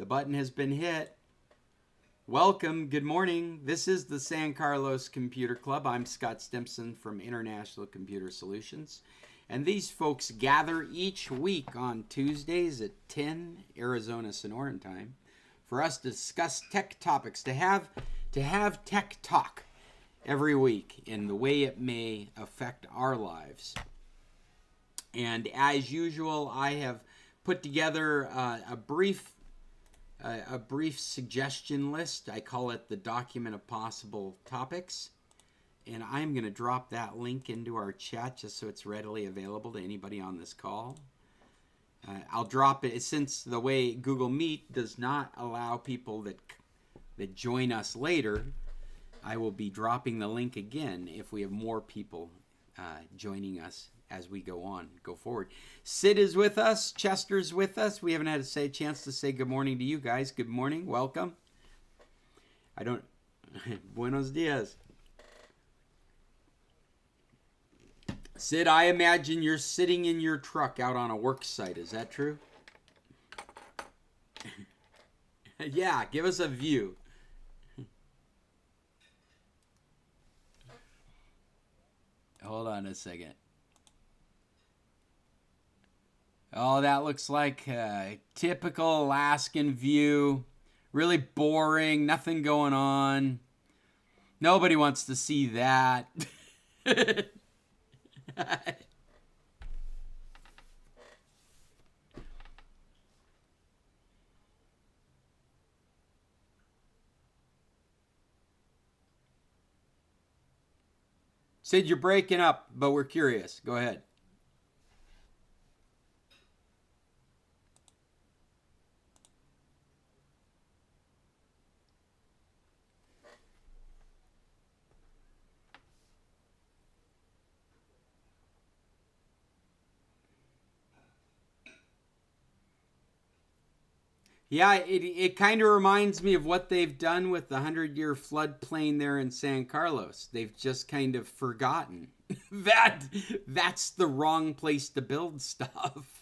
The button has been hit. Welcome. Good morning. This is the San Carlos Computer Club. I'm Scott Stimson from International Computer Solutions. And these folks gather each week on Tuesdays at 10 Arizona Sonoran time for us to discuss tech topics, to have tech talk every week in the way it may affect our lives. And as usual, I have put together a brief suggestion list. I call it the document of possible topics. And I'm going to drop that link into our chat just so it's readily available to anybody on this call. I'll drop it since the way Google Meet does not allow people that join us later. I will be dropping the link again if we have more people joining us as we go forward. Sid is with us. Chester's with us. We haven't had a chance to say good morning to you guys. Good morning. Welcome. Buenos dias. Sid, I imagine you're sitting in your truck out on a work site. Is that true? Yeah, give us a view. Hold on a second. Oh, that looks like a typical Alaskan view. Really boring, nothing going on. Nobody wants to see that. Sid, you're breaking up, but we're curious. Go ahead. Yeah, it kind of reminds me of what they've done with the 100-year floodplain there in San Carlos. They've just kind of forgotten that's the wrong place to build stuff.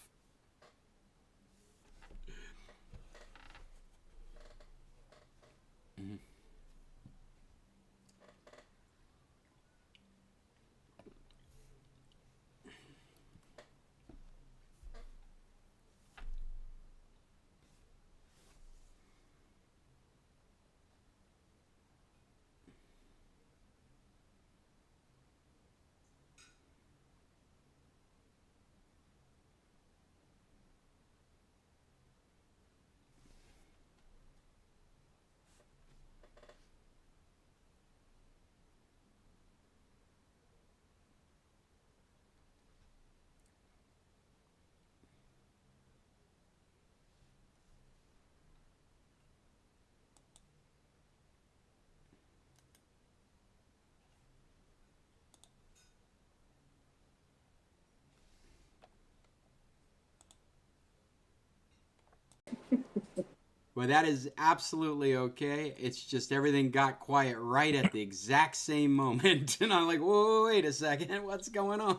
Well, that is absolutely okay. It's just everything got quiet right at the exact same moment. And I'm like, whoa, wait a second. What's going on?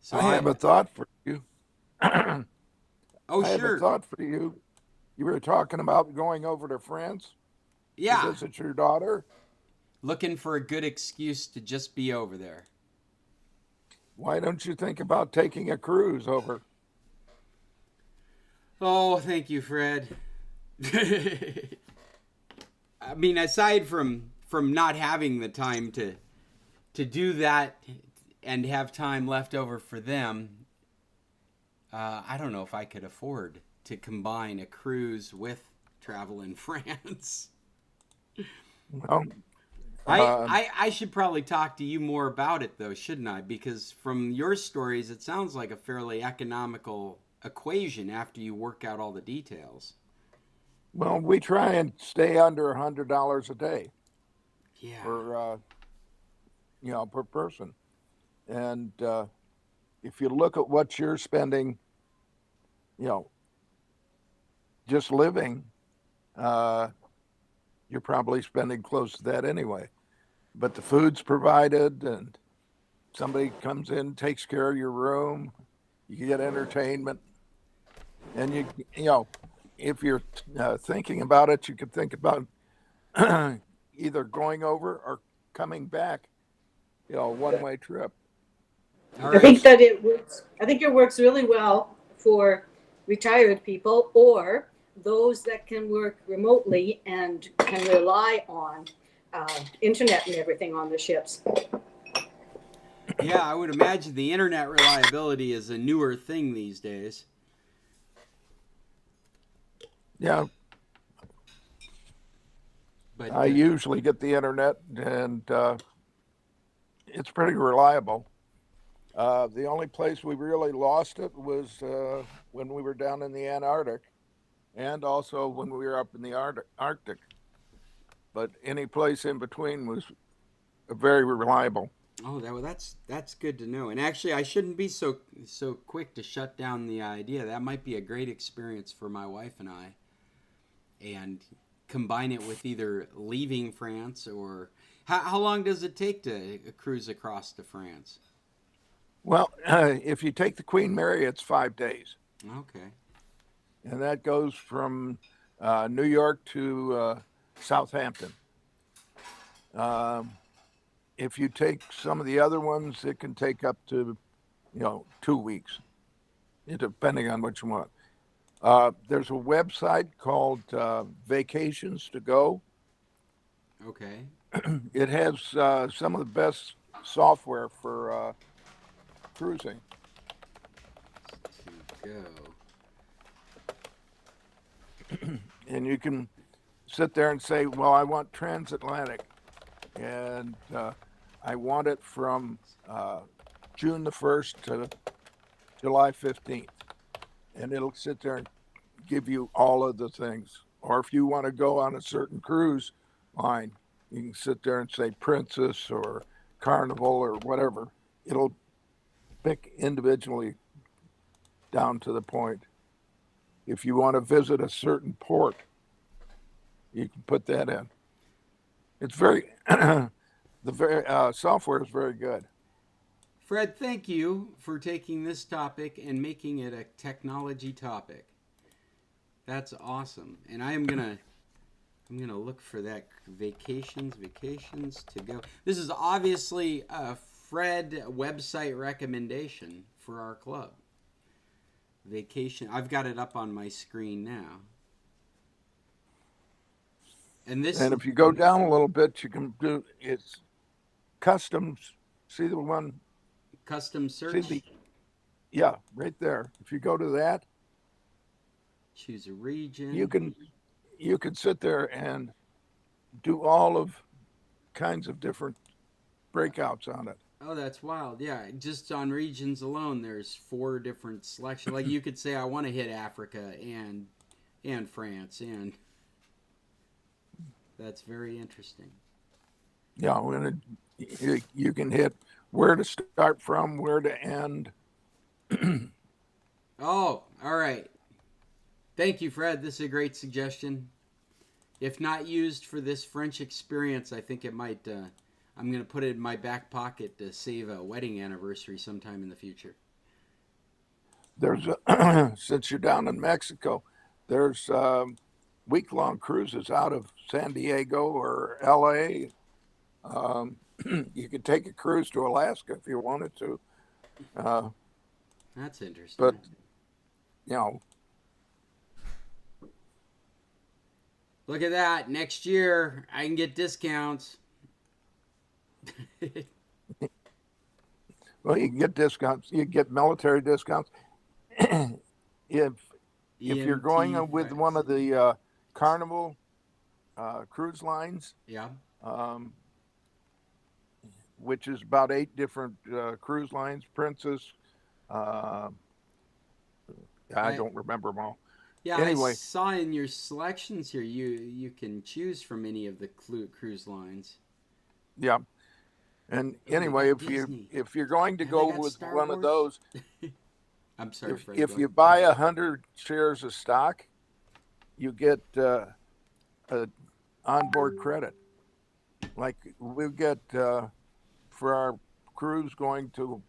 So I have a thought for you. Oh, I have sure. a thought for you. You were talking about going over to France to Yeah. visit your daughter. Looking for a good excuse to just be over there. Why don't you think about taking a cruise over? Oh, thank you, Fred. I mean, aside from not having the time to do that and have time left over for them, I don't know if I could afford to combine a cruise with travel in France. Well, I should probably talk to you more about it, though, shouldn't I? Because from your stories, it sounds like a fairly economical equation after you work out all the details. well, we try and stay under $100 a day Yeah. per per person. And if you look at what you're spending, you know, just living, uh, you're probably spending close to that anyway. But the food's provided, and somebody comes in, takes care of your room, you get entertainment. And you know, if you're thinking about it, you could think about either going over or coming back. One-way trip. All I right. think that it works. I think it works really well for retired people or those that can work remotely and can rely on internet and everything on the ships. Yeah, I would imagine the internet reliability is a newer thing these days. Yeah, But I usually get the internet, and it's pretty reliable. The only place we really lost it was when we were down in the Antarctic, and also when we were up in the Arctic. But any place in between was very reliable. oh, that's good to know. And actually, I shouldn't be so quick to shut down the idea. That might be a great experience for my wife and I, and combine it with either leaving France or how long does it take to cruise across to France? Well, if you take the Queen Mary, it's 5 days, Okay. and that goes from New York to Southampton. Um, if you take some of the other ones, it can take up to 2 weeks, depending on what you want. There's a website called Vacations to Go. Okay. It has some of the best software for cruising. To go. And you can sit there and say, well, I want transatlantic, and I want it from June the 1st to July 15th. And it'll sit there and give you all of the things. Or if you want to go on a certain cruise line, you can sit there and say Princess or Carnival or whatever. It'll pick individually down to the point. If you want to visit a certain port, you can put that in. It's very, the software is very good. Fred, thank you for taking this topic and making it a technology topic. That's awesome. And I'm gonna look for that vacations to go. This is obviously a Fred website recommendation for our club. Vacation. I've got it up on my screen now. And if you go down a little bit, you can do it's customs. See the one? Custom search. Yeah, right there. If you go to that, choose a region. You can sit there and do all of kinds of different breakouts on it. Oh, that's wild. Yeah, just on regions alone, there's 4 different selections. Like you could say, I want to hit Africa and France, and that's very interesting. Yeah, you can hit where to start from, where to end. Oh, all right. Thank you, Fred. This is a great suggestion. If not used for this French experience, I think it might. I'm going to put it in my back pocket to save a wedding anniversary sometime in the future. There's since you're down in Mexico, there's week-long cruises out of San Diego or LA. You could take a cruise to Alaska if you wanted to. That's interesting. But you know, look at that. Next year, I can get discounts. well, you can get discounts. You can get military discounts. if you're going with one of the Carnival cruise lines, yeah, which is about 8 different cruise lines, Princess. I don't remember them all. Yeah, anyway, I saw in your selections here you can choose from any of the cruise lines. Yeah, and anyway, if you're going to go with Star one Wars? of those, I'm sorry, Fred. if you buy 100 shares of stock, you get a onboard credit. Like we get for our cruise going to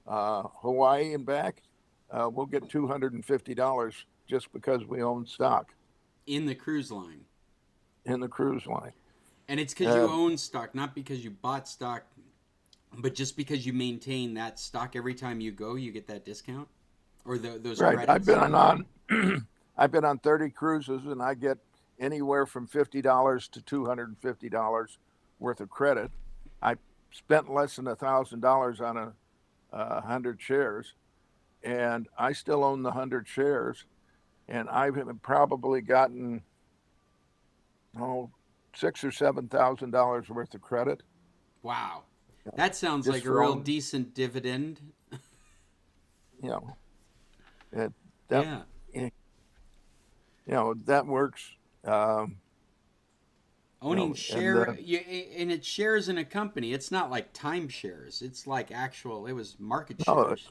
Hawaii and back, we'll get $250 just because we own stock In the cruise line. in the cruise line. And it's because you own stock, not because you bought stock, but just because you maintain that stock every time you go, you get that discount or those Right. credits. I've been on I've been on 30 cruises, and I get anywhere from $50 to $250 worth of credit. I spent less than $1,000 on a 100 shares, and I still own the 100 shares, and I've probably gotten $6,000 or $7,000 worth of credit. Wow. That sounds Just like a real from, decent dividend. you know, it, that Yeah. that works. Owning And and it's shares in a company. It's not like timeshares. It's like it was market no, shares.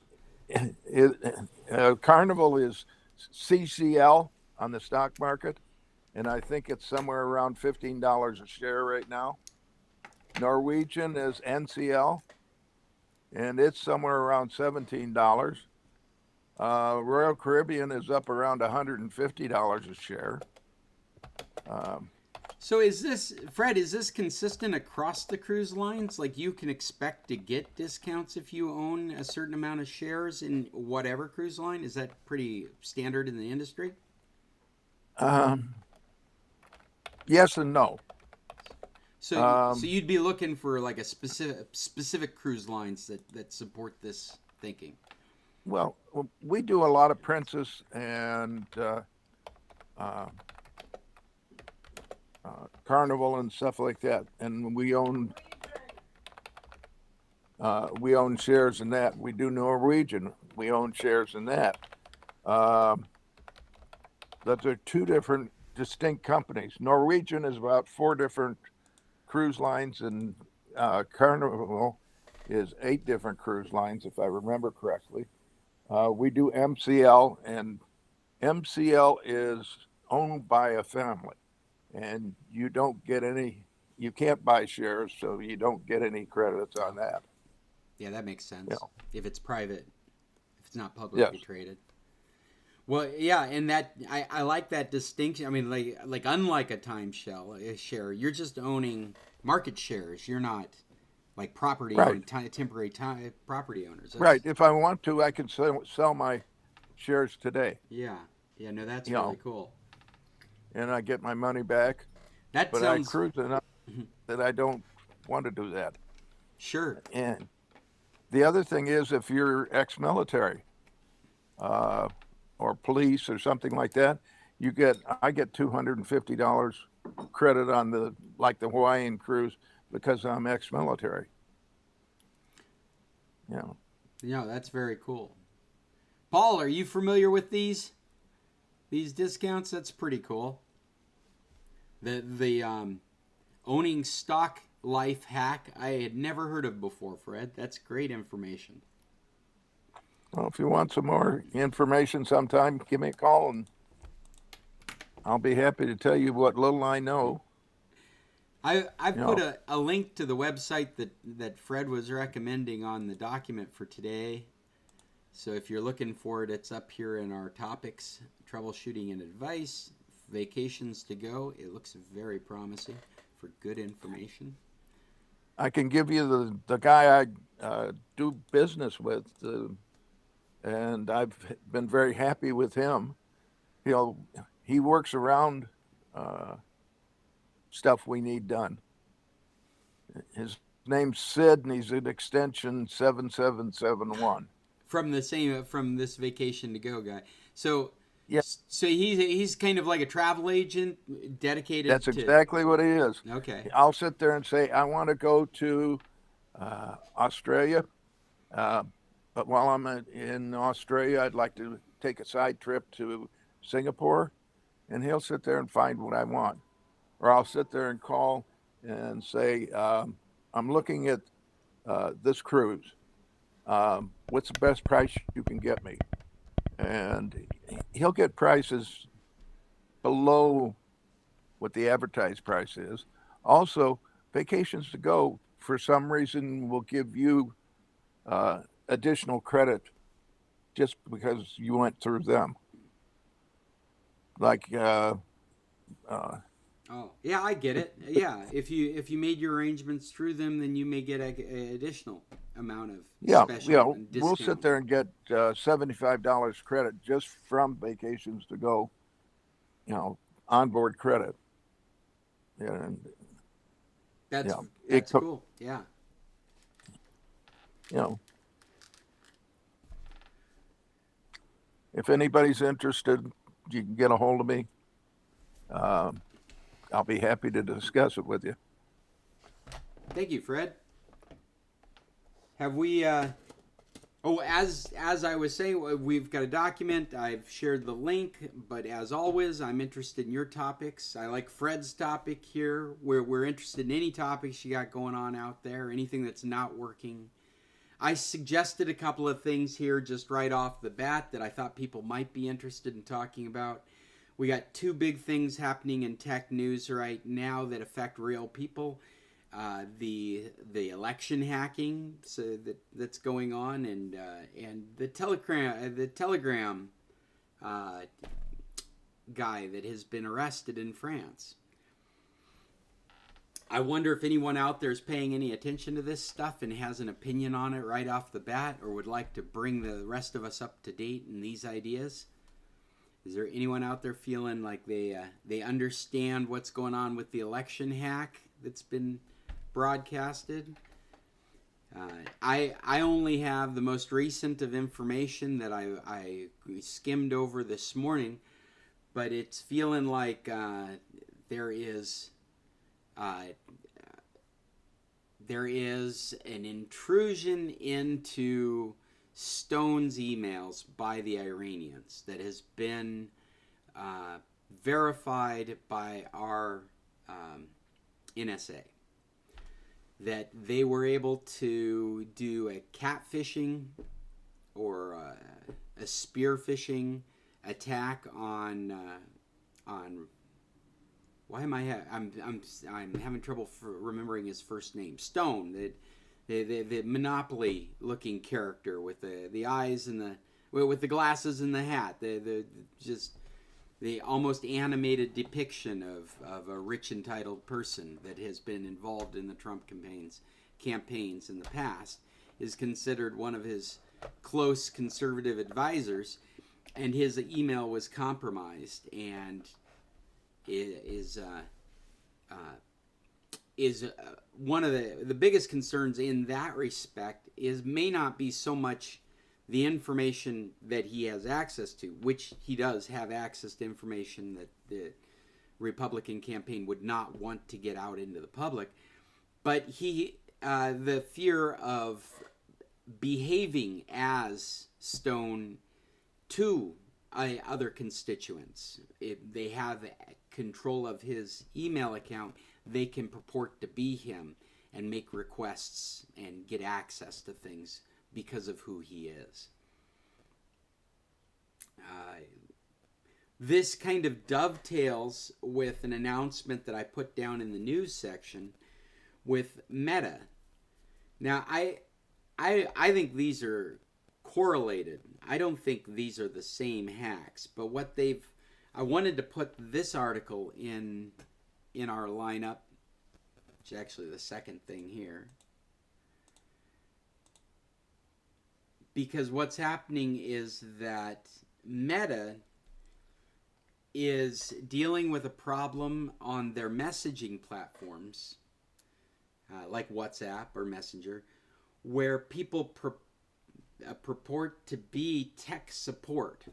Carnival is CCL on the stock market, and I think it's somewhere around $15 a share right now. Norwegian is NCL, and it's somewhere around $17. Royal Caribbean is up around $150 a share. So Fred, is this consistent across the cruise lines? Like you can expect to get discounts if you own a certain amount of shares in whatever cruise line? Is that pretty standard in the industry? Um, yes and no. So you'd be looking for like a specific cruise lines that support this thinking. Well, we do a lot of Princess and Carnival and stuff like that, and we own shares in that. We do Norwegian. We own shares in that. But they're two different, distinct companies. Norwegian is about four different cruise lines, and Carnival is 8 different cruise lines, if I remember correctly. We do MCL, and MCL is owned by a family, and you can't buy shares, so you don't get any credits on that. Yeah, that makes sense. You know, If it's private, if it's not publicly yes, traded. Well, yeah, and that I like that distinction. I mean, like unlike a share, you're just owning market shares. You're not like right, temporary property owners. right. If I want to, I can sell my shares today. Yeah, yeah. No, that's You really know, cool. and I get my money back. That But I sounds cruise enough that I don't want to do that. sure. And the other thing is, if you're ex-military uh, or police or something like that, I get $250 credit on the Hawaiian cruise because I'm ex-military. You know, Yeah, that's very cool. Paul, are you familiar with these discounts? That's pretty cool. The owning stock life hack I had never heard of before, Fred. That's great information. well, if you want some more information sometime, give me a call and I'll be happy to tell you what little I know. I've You put know, a link to the website that Fred was recommending on the document for today. So if you're looking for it, it's up here in our topics, troubleshooting and advice, vacations to go. It looks very promising for good information. I can give you the guy I do business with, and I've been very happy with him. You know, he works around stuff we need done. His name's Sid, and he's at extension 7771. From this vacation to go guy. So Yeah, so he's kind of like a travel agent dedicated that's to. exactly what he is. Okay. I'll sit there and say, I want to go to Australia, uh, but while I'm in Australia, I'd like to take a side trip to Singapore, and he'll sit there and find what I want. Or I'll sit there and call and say, I'm looking at this cruise. What's the best price you can get me? And he'll get prices below what the advertised price is. Also, Vacations to Go, for some reason, will give you additional credit just because you went through them. like Oh, yeah, I get it. Yeah, if you made your arrangements through them, then you may get a additional amount of yeah, special and we'll sit discount. there and get $75 credit just from Vacations to Go, onboard credit. And That's yeah, it, that's cool. Yeah. you know, if anybody's interested, you can get a hold of me. I'll be happy to discuss it with you. Thank you, Fred. Have we? As I was saying, we've got a document. I've shared the link, but as always, I'm interested in your topics. I like Fred's topic here. We're interested in any topics you got going on out there, anything that's not working. I suggested a couple of things here just right off the bat that I thought people might be interested in talking about. We got two big things happening in tech news right now that affect real people. The election hacking that's going on, and the Telegram guy that has been arrested in France. I wonder if anyone out there is paying any attention to this stuff and has an opinion on it right off the bat, or would like to bring the rest of us up to date in these ideas. Is there anyone out there feeling like they understand what's going on with the election hack that's been broadcasted? I only have the most recent of information that I skimmed over this morning, but it's feeling like there is an intrusion into Stone's emails by the Iranians that has been verified by our NSA. That they were able to do a catfishing or a spear phishing attack on why am I'm having trouble remembering his first name. Stone, the Monopoly looking character with the eyes and with the glasses and the hat, the almost animated depiction of a rich entitled person that has been involved in the Trump campaigns in the past, is considered one of his close conservative advisors, and his email was compromised, and is one of the biggest concerns in that respect may not be so much the information that he has access to, which he does have access to information that the Republican campaign would not want to get out into the public, but the fear of behaving as Stone to other constituents. If they have control of his email account, they can purport to be him and make requests and get access to things because of who he is. This kind of dovetails with an announcement that I put down in the news section with Meta. Now, I think these are correlated. I don't think these are the same hacks, but I wanted to put this article in our lineup, which is actually the second thing here. Because what's happening is that Meta is dealing with a problem on their messaging platforms, like WhatsApp or Messenger, where people purport to be tech support.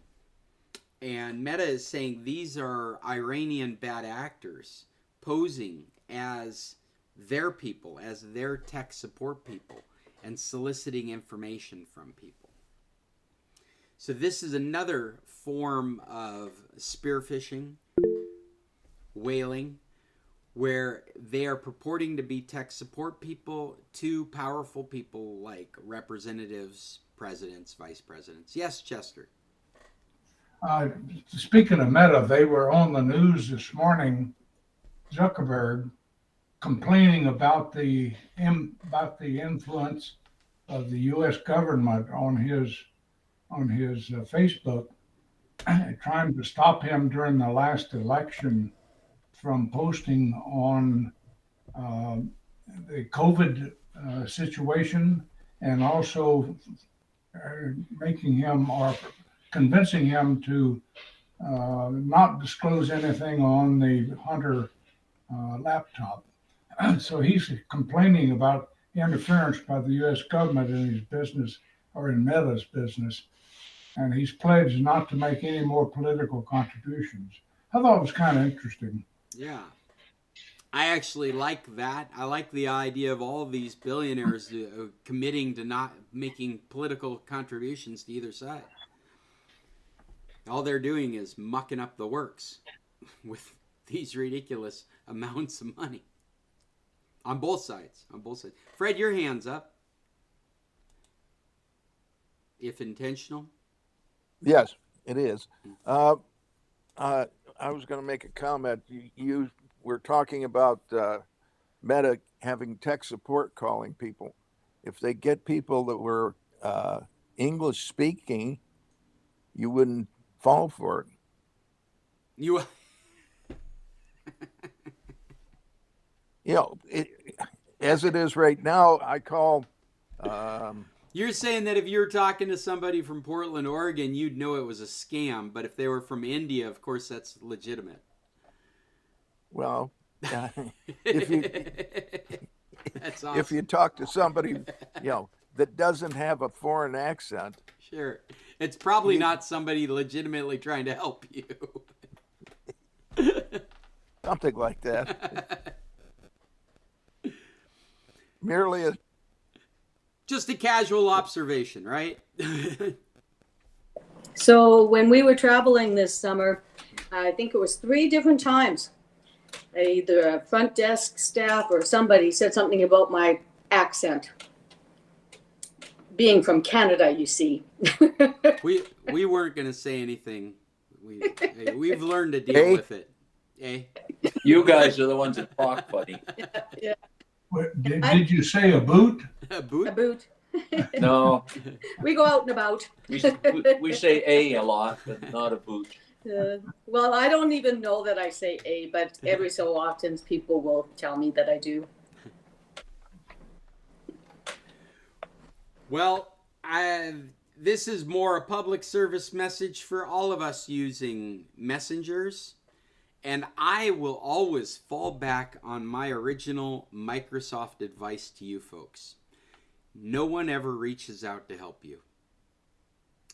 And Meta is saying these are Iranian bad actors posing as their people, as their tech support people, and soliciting information from people. So this is another form of spear phishing, whaling, where they are purporting to be tech support people to powerful people like representatives, presidents, vice presidents. Yes, Chester. Speaking of Meta, they were on the news this morning, Zuckerberg, complaining about the influence of the U.S. government on his Facebook, trying to stop him during the last election from posting on uh, the COVID situation, and also making him or convincing him to not disclose anything on the Hunter laptop. So he's complaining about interference by the U.S. government in his business, or in Meta's business, and he's pledged not to make any more political contributions. I thought it was kind of interesting. Yeah. I actually like that. I like the idea of all of these billionaires committing to not making political contributions to either side. All they're doing is mucking up the works with these ridiculous amounts of money. On both sides. On both sides. Fred, your hand's up. If intentional. Yes, it is. I was going to make a comment. You were talking about Meta having tech support calling people. If they get people that were English speaking, you wouldn't fall for it. You. As it is right now, I call. You're saying that if you were talking to somebody from Portland, Oregon, you'd know it was a scam. But if they were from India, of course, that's legitimate. Well, if you that's awesome. If you talk to somebody, that doesn't have a foreign accent, sure, it's probably not somebody legitimately trying to help you. Something like that. Merely just a casual observation, right? So when we were traveling this summer, I think it was 3 different times, either a front desk staff or somebody said something about my accent. Being from Canada, you see. we weren't going to say anything. We've learned to deal with it. Eh? You guys are the ones that talk funny. Yeah. Did you say a boot? A boot? A boot. No, We go out and about. we say a lot, but not a boot. Well, I don't even know that I say a, but every so often people will tell me that I do. Well, this is more a public service message for all of us using messengers. And I will always fall back on my original Microsoft advice to you folks. No one ever reaches out to help you.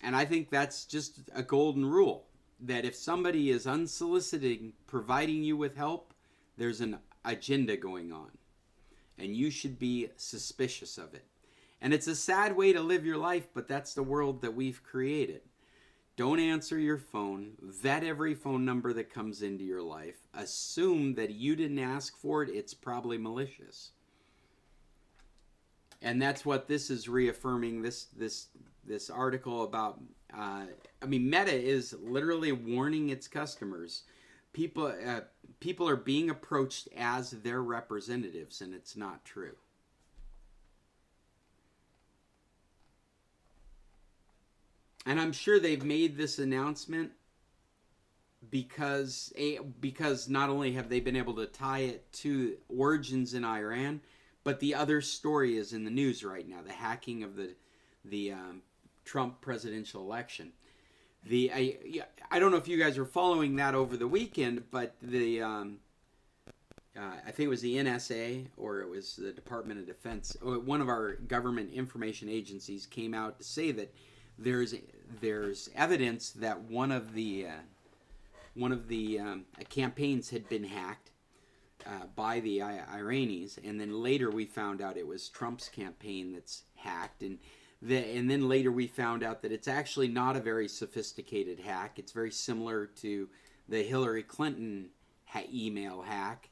And I think that's just a golden rule. That if somebody is unsolicited providing you with help, there's an agenda going on. And you should be suspicious of it. And it's a sad way to live your life, but that's the world that we've created. Don't answer your phone. Vet every phone number that comes into your life. Assume that you didn't ask for it. It's probably malicious. And that's what this is reaffirming. This article about. Meta is literally warning its customers. People are being approached as their representatives, and it's not true. And I'm sure they've made this announcement because not only have they been able to tie it to origins in Iran, but the other story is in the news right now: the hacking of the Trump presidential election. I don't know if you guys were following that over the weekend, but I think it was the NSA or it was the Department of Defense, one of our government information agencies, came out to say that there's evidence that one of the campaigns had been hacked by the Iranians, and then later we found out it was Trump's campaign that's hacked, and then later we found out that it's actually not a very sophisticated hack. It's very similar to the Hillary Clinton email hack.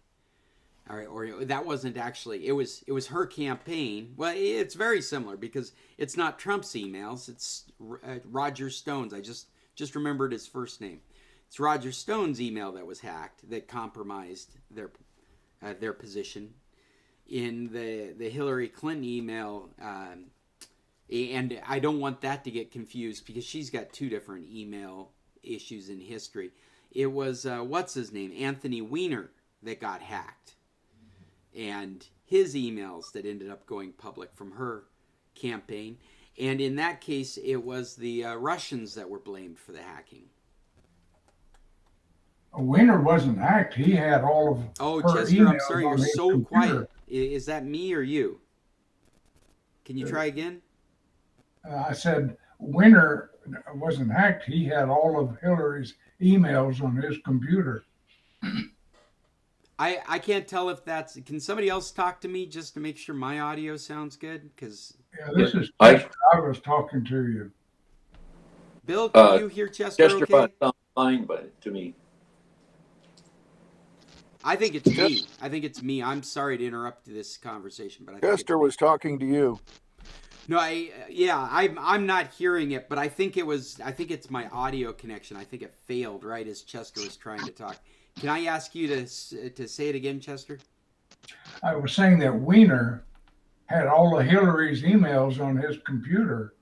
Or that wasn't actually, it was her campaign. Well, it's very similar because it's not Trump's emails. It's Roger Stone's. I just remembered his first name. It's Roger Stone's email that was hacked that compromised their position. In the Hillary Clinton email, and I don't want that to get confused because she's got 2 different email issues in history. It was, what's his name? Anthony Weiner that got hacked. And his emails that ended up going public from her campaign. And in that case, it was the Russians that were blamed for the hacking. Wiener wasn't hacked. He had all of Oh, her Chester, I'm emails sorry, you're on his so computer. quiet. Is that me or you? Can you try again? I said Wiener wasn't hacked. He had all of Hillary's emails on his computer. I can't tell if that's... Can somebody else talk to me just to make sure my audio sounds good? Because Yeah, this is I- Chester. I was talking to you. Bill, can you hear Chester Chester okay? sounds fine, but to me. I think it's me. I think it's me. I'm sorry to interrupt this conversation, but I think it's Chester me. was talking to you. No, I'm not hearing it, but I think it's my audio connection. I think it failed right as Chester was trying to talk. Can I ask you to say it again, Chester? I was saying that Wiener had all of Hillary's emails on his computer,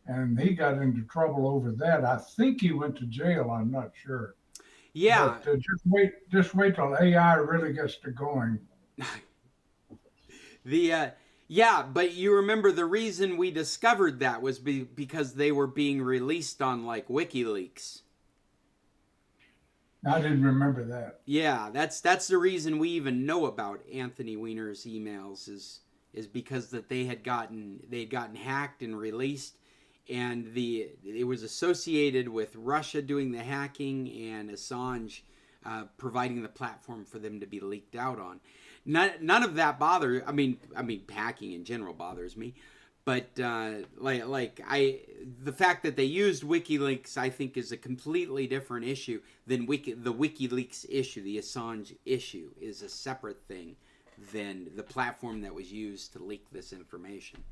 and he got into trouble over that. I think he went to jail. I'm not sure. Yeah. But just wait till AI really gets to going. Yeah, but you remember the reason we discovered that was because they were being released on like WikiLeaks. I didn't remember that. Yeah, that's the reason we even know about Anthony Weiner's emails is because that they had gotten hacked and released, and it was associated with Russia doing the hacking and Assange providing the platform for them to be leaked out on. None of that bothers. I mean, hacking in general bothers me, but the fact that they used WikiLeaks, I think, is a completely different issue than the WikiLeaks issue. The Assange issue is a separate thing than the platform that was used to leak this information,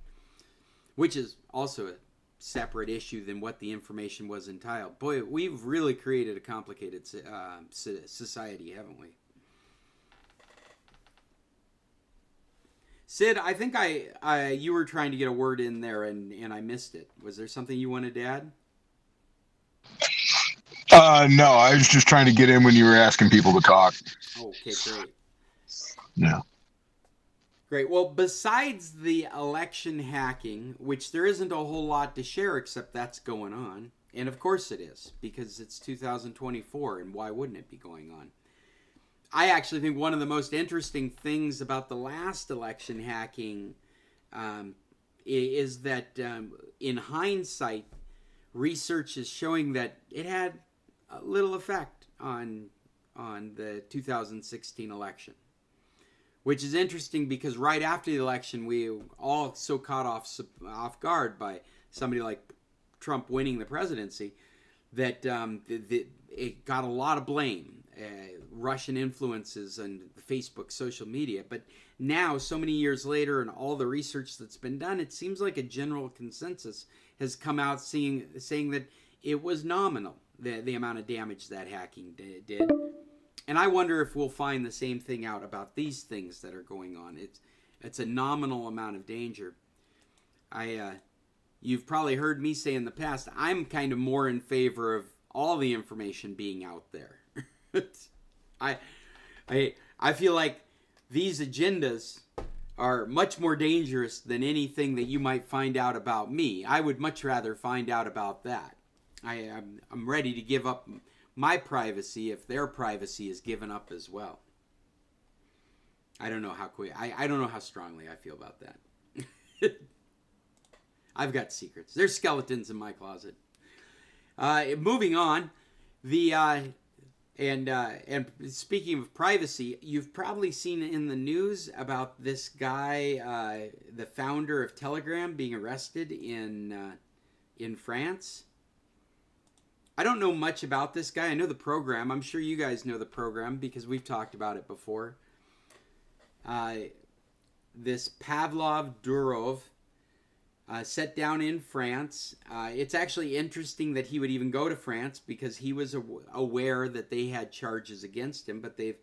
which is also a separate issue than what the information was entitled. Boy, we've really created a complicated society, haven't we? Sid, I think you were trying to get a word in there and I missed it. Was there something you wanted to add? No, I was just trying to get in when you were asking people to talk. Okay, great. Yeah. Great. Well, besides the election hacking, which there isn't a whole lot to share except that's going on, and of course it is, because it's 2024, and why wouldn't it be going on? I actually think one of the most interesting things about the last election hacking is that in hindsight, research is showing that it had a little effect on the 2016 election. Which is interesting because right after the election, we all so caught off guard by somebody like Trump winning the presidency that it got a lot of blame. Russian influences and Facebook, social media. But now, so many years later, and all the research that's been done, it seems like a general consensus has come out saying that it was nominal, the amount of damage that hacking did. And I wonder if we'll find the same thing out about these things that are going on. It's a nominal amount of danger. You've probably heard me say in the past, I'm kind of more in favor of all the information being out there. I feel like these agendas are much more dangerous than anything that you might find out about me. I would much rather find out about that. I'm ready to give up my privacy if their privacy is given up as well. I don't know how quick. I don't know how strongly I feel about that. I've got secrets. There's skeletons in my closet. Moving on, and speaking of privacy, you've probably seen in the news about this guy, the founder of Telegram, being arrested in France. I don't know much about this guy. I know the program. I'm sure you guys know the program because we've talked about it before. This Pavlov Durov set down in France. It's actually interesting that he would even go to France because he was aware that they had charges against him, but they've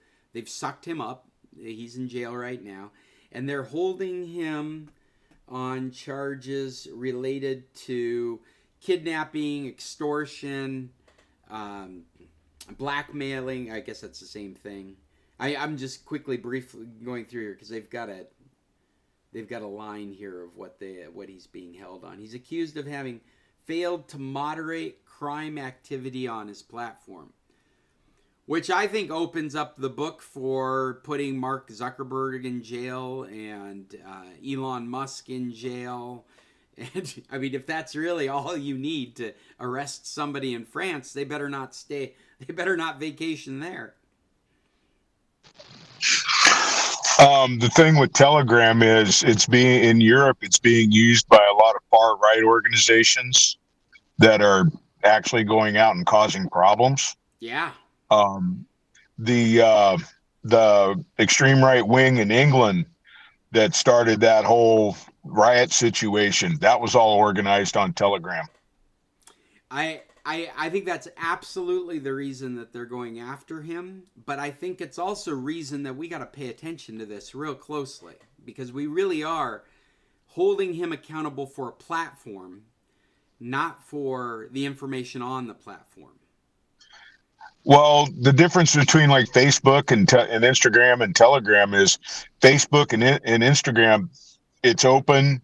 sucked him up. He's in jail right now, and they're holding him on charges related to kidnapping, extortion, um, blackmailing. I guess that's the same thing. I'm just briefly going through here because they've got a line here of what he's being held on. He's accused of having failed to moderate crime activity on his platform, which I think opens up the book for putting Mark Zuckerberg in jail and Elon Musk in jail. And I mean, if that's really all you need to arrest somebody in France, they better not vacation there. The thing with Telegram is in Europe, it's being used by a lot of far right organizations that are actually going out and causing problems. Yeah. The extreme right wing in England that started that whole riot situation, that was all organized on Telegram. I think that's absolutely the reason that they're going after him, but I think it's also reason that we got to pay attention to this real closely, because we really are holding him accountable for a platform, not for the information on the platform. Well, the difference between like Facebook and Instagram and Telegram is Facebook and Instagram, it's open.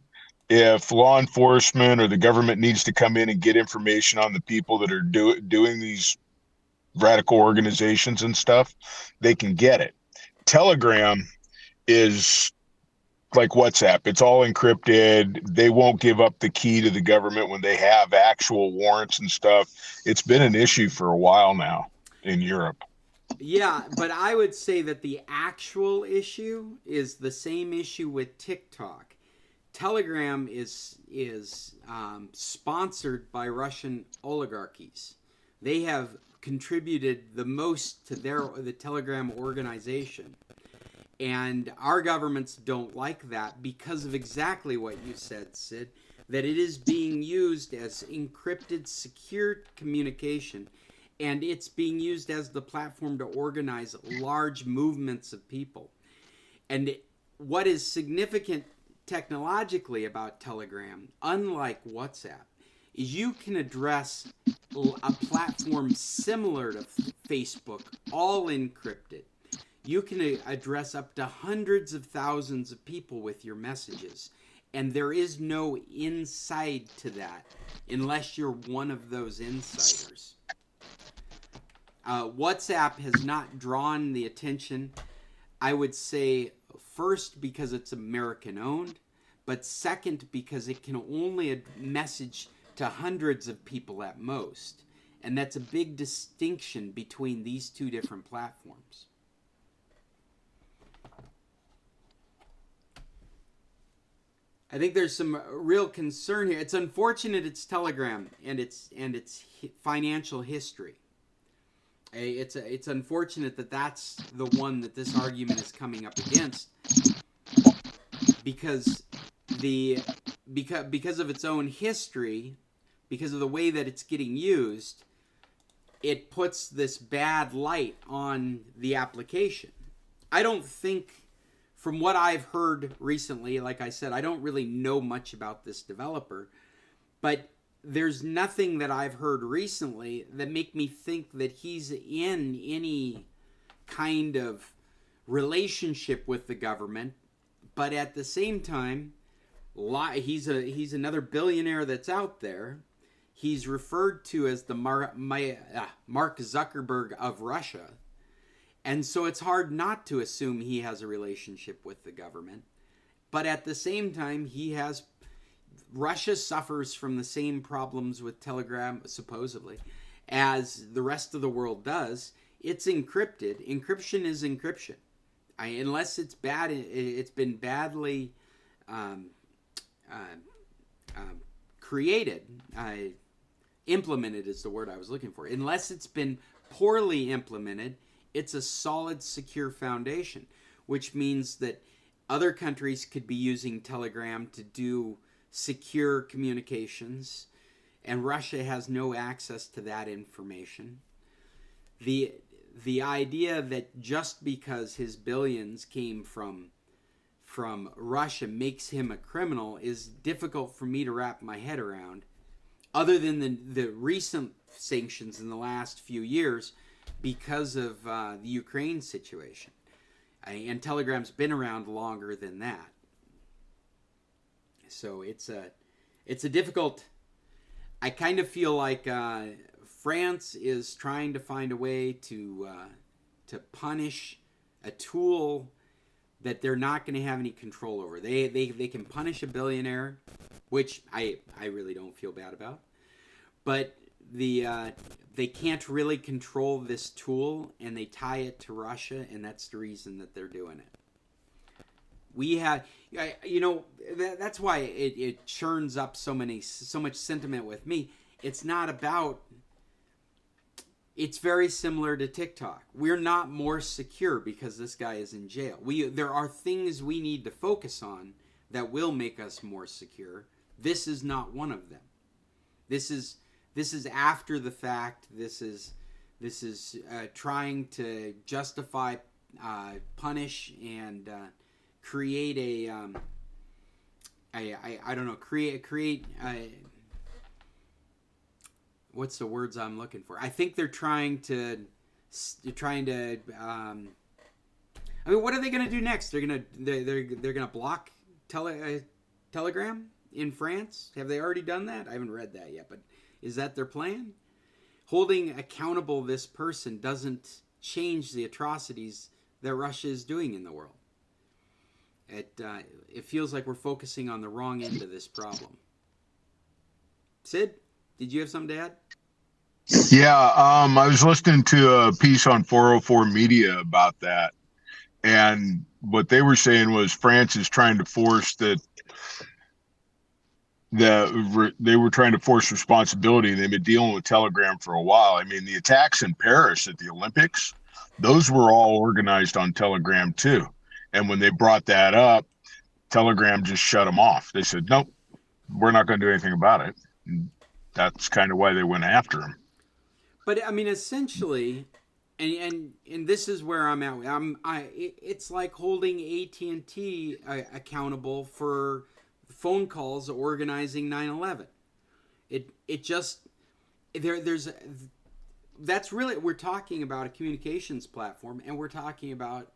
If law enforcement or the government needs to come in and get information on the people that are doing these radical organizations and stuff, they can get it. Telegram is like WhatsApp. It's all encrypted. They won't give up the key to the government when they have actual warrants and stuff. It's been an issue for a while now in Europe. Yeah, but I would say that the actual issue is the same issue with TikTok. Telegram is sponsored by Russian oligarchies. They have contributed the most to the Telegram organization. And our governments don't like that because of exactly what you said, Sid, that it is being used as encrypted, secure communication, and it's being used as the platform to organize large movements of people. And what is significant technologically about Telegram, unlike WhatsApp, is you can address a platform similar to Facebook, all encrypted. You can address up to hundreds of thousands of people with your messages, and there is no inside to that unless you're one of those insiders. WhatsApp has not drawn the attention, I would say, first because it's American owned, but second because it can only message to hundreds of people at most. And that's a big distinction between these two different platforms. I think there's some real concern here. It's unfortunate it's Telegram and its financial history. It's unfortunate that that's the one that this argument is coming up against, because of its own history, because of the way that it's getting used, it puts this bad light on the application. I don't think, from what I've heard recently, like I said, I don't really know much about this developer, but there's nothing that I've heard recently that make me think that he's in any kind of relationship with the government. But at the same time, he's another billionaire that's out there. He's referred to as the Mark Zuckerberg of Russia. And so it's hard not to assume he has a relationship with the government. But at the same time, Russia suffers from the same problems with Telegram, supposedly, as the rest of the world does. It's encrypted. Encryption is encryption. Unless it's bad, it's been badly created. Implemented is the word I was looking for. Unless it's been poorly implemented, it's a solid, secure foundation, which means that other countries could be using Telegram to do secure communications, and Russia has no access to that information. The idea that just because his billions came from Russia makes him a criminal is difficult for me to wrap my head around, other than the recent sanctions in the last few years because of the Ukraine situation. And Telegram's been around longer than that. So it's a difficult. I kind of feel like France is trying to find a way to punish a tool that they're not going to have any control over. They can punish a billionaire, which I really don't feel bad about, but they can't really control this tool, and they tie it to Russia, and that's the reason that they're doing it. We have, that's why it churns up so much sentiment with me. It's not about. It's very similar to TikTok. We're not more secure because this guy is in jail. There are things we need to focus on that will make us more secure. This is not one of them. This is after the fact. This is trying to justify, punish, and create I don't know, create what's the words I'm looking for? I think they're trying to I mean, what are they going to do next? They're going to block Telegram in France? Have they already done that? I haven't read that yet, but is that their plan? Holding accountable this person doesn't change the atrocities that Russia is doing in the world. It feels like we're focusing on the wrong end of this problem. Sid, did you have something to add? Yeah, I was listening to a piece on 404 Media about that, and what they were saying was France is trying to force they were trying to force responsibility. They've been dealing with Telegram for a while. I mean, the attacks in Paris at the Olympics, those were all organized on Telegram too. And when they brought that up, Telegram just shut them off. They said, nope, we're not going to do anything about it. And that's kind of why they went after him. But I mean, essentially, and this is where I'm at. It's like holding AT&T accountable for phone calls organizing 9/11. It just there's that's really, we're talking about a communications platform, and we're talking about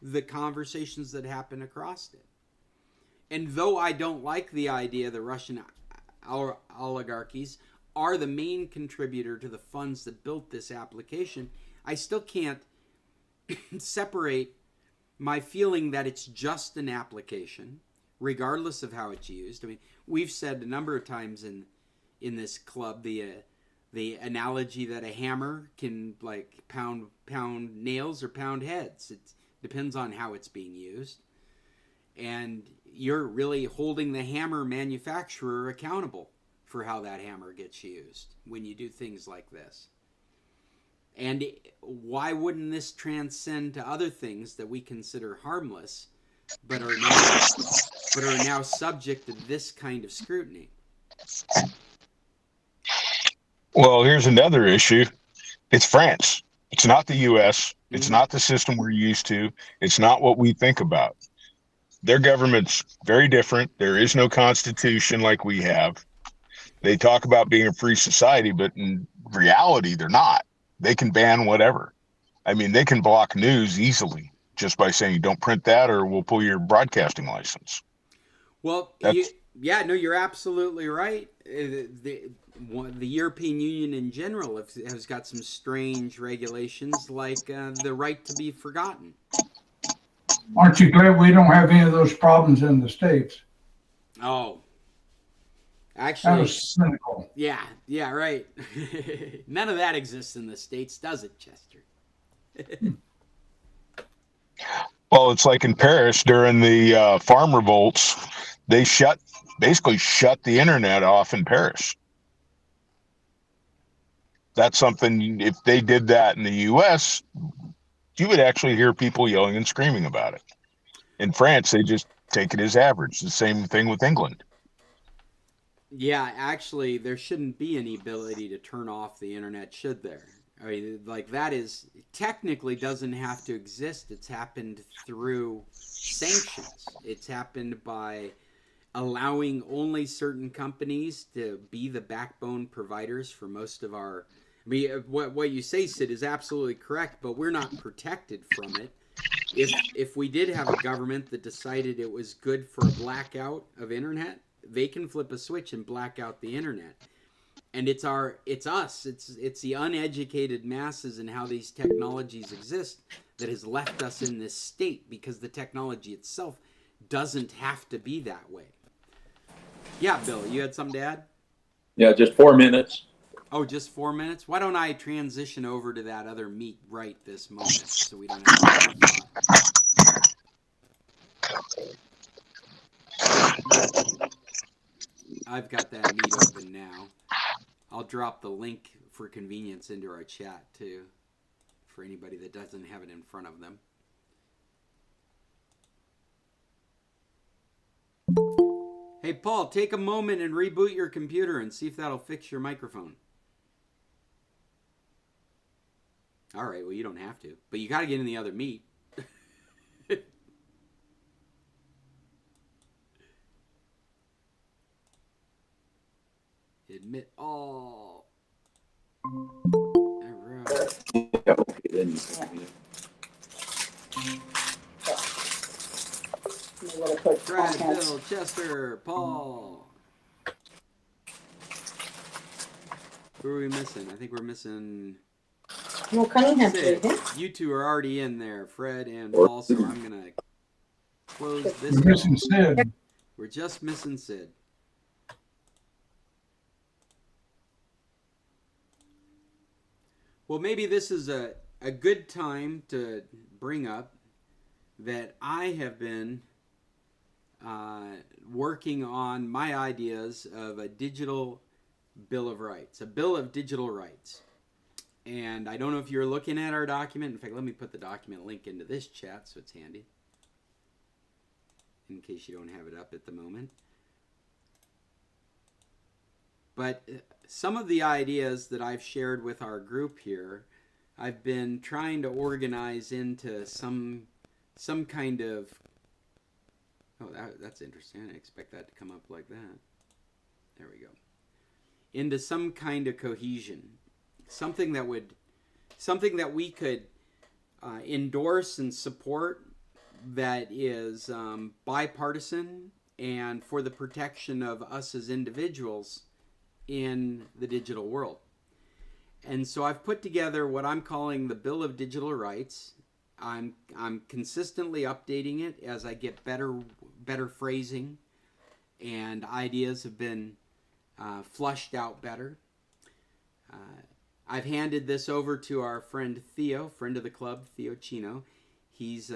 the conversations that happen across it. And though I don't like the idea the Russian oligarchies are the main contributor to the funds that built this application, I still can't separate my feeling that it's just an application, regardless of how it's used. I mean, we've said a number of times in this club the analogy that a hammer can like pound nails or pound heads. It depends on how it's being used. And you're really holding the hammer manufacturer accountable for how that hammer gets used when you do things like this. And why wouldn't this transcend to other things that we consider harmless, but are now subject to this kind of scrutiny? Well, here's another issue. It's France. It's not the U.S. It's not the system we're used to. It's not what we think about. Their government's very different. There is no constitution like we have. They talk about being a free society, but in reality, they're not. They can ban whatever. I mean, they can block news easily just by saying, don't print that or we'll pull your broadcasting license. Well, you're absolutely right. The European Union in general has got some strange regulations, like the right to be forgotten. Aren't you glad we don't have any of those problems in the States? Oh, actually, that was cynical. Yeah, right. None of that exists in the States, does it, Chester? Well, it's like in Paris during the farm revolts, they basically shut the internet off in Paris. That's something, if they did that in the U.S., you would actually hear people yelling and screaming about it. In France, they just take it as average. The same thing with England. Yeah, actually, there shouldn't be any ability to turn off the internet, should there? I mean, like, that is technically doesn't have to exist. It's happened through sanctions. It's happened by allowing only certain companies to be the backbone providers for most of our. I mean, what you say, Sid, is absolutely correct, but we're not protected from it. If we did have a government that decided it was good for a blackout of internet, they can flip a switch and black out the internet. And it's us, it's the uneducated masses and how these technologies exist that has left us in this state, because the technology itself doesn't have to be that way. Yeah, Bill, you had something to add? Yeah, just 4 minutes. Oh, just 4 minutes? Why don't I transition over to that other meat right this moment so we don't have to. I've got that meat open now. I'll drop the link for convenience into our chat too, for anybody that doesn't have it in front of them. Hey, Paul, take a moment and reboot your computer and see if that'll fix your microphone. All right, well, you don't have to, but you got to get in the other meat. Admit all. All right. Yeah, okay, then you can. Brad, Bill, Chester, Paul. Who are we missing? I think we're missing No, Cunningham's Sid. here. You two are already in there, Fred and Paul, so I'm going to close this We're missing call. Sid. We're just missing Sid. Well, maybe this is a good time to bring up that I have been working on my ideas of a digital Bill of Rights, a Bill of Digital Rights. And I don't know if you're looking at our document. In fact, let me put the document link into this chat so it's handy, in case you don't have it up at the moment. But some of the ideas that I've shared with our group here, I've been trying to organize into some kind of, oh, that's interesting. I didn't expect that to come up like that. There we go. Into some kind of cohesion, something that we could endorse and support, that is bipartisan and for the protection of us as individuals in the digital world. And so I've put together what I'm calling the Bill of Digital Rights. I'm consistently updating it as I get better phrasing, and ideas have been flushed out better. I've handed this over to our friend Theo, friend of the club, Theo Chino. He's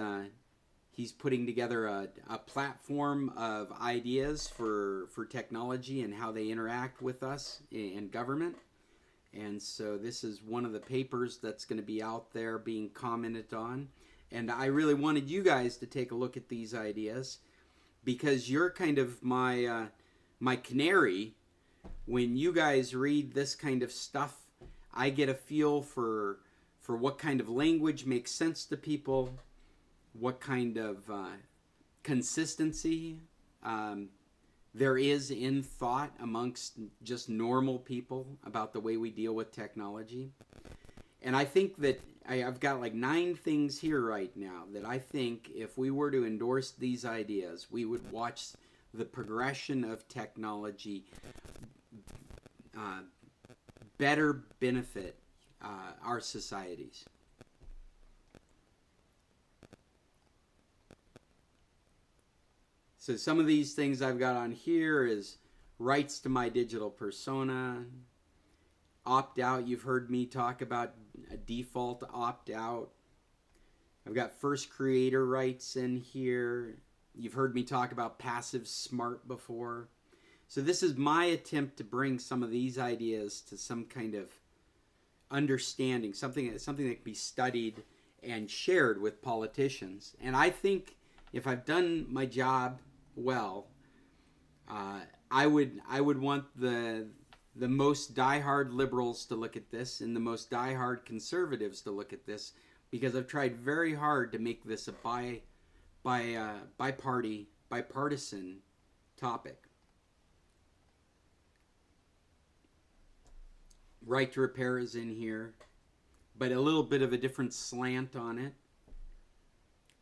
putting together a platform of ideas for technology and how they interact with us in government. And so this is one of the papers that's going to be out there being commented on. And I really wanted you guys to take a look at these ideas, because you're kind of my canary. When you guys read this kind of stuff, I get a feel for what kind of language makes sense to people, what kind of consistency there is in thought amongst just normal people about the way we deal with technology. And I think that I've got like 9 things here right now that I think if we were to endorse these ideas, we would watch the progression of technology better benefit our societies. So some of these things I've got on here is rights to my digital persona, opt out. You've heard me talk about a default opt out. I've got first creator rights in here. You've heard me talk about passive smart before. So this is my attempt to bring some of these ideas to some kind of understanding, something that can be studied and shared with politicians. And I think if I've done my job well, I would want the most diehard liberals to look at this and the most diehard conservatives to look at this, because I've tried very hard to make this a bipartisan topic. Right to repair is in here, but a little bit of a different slant on it.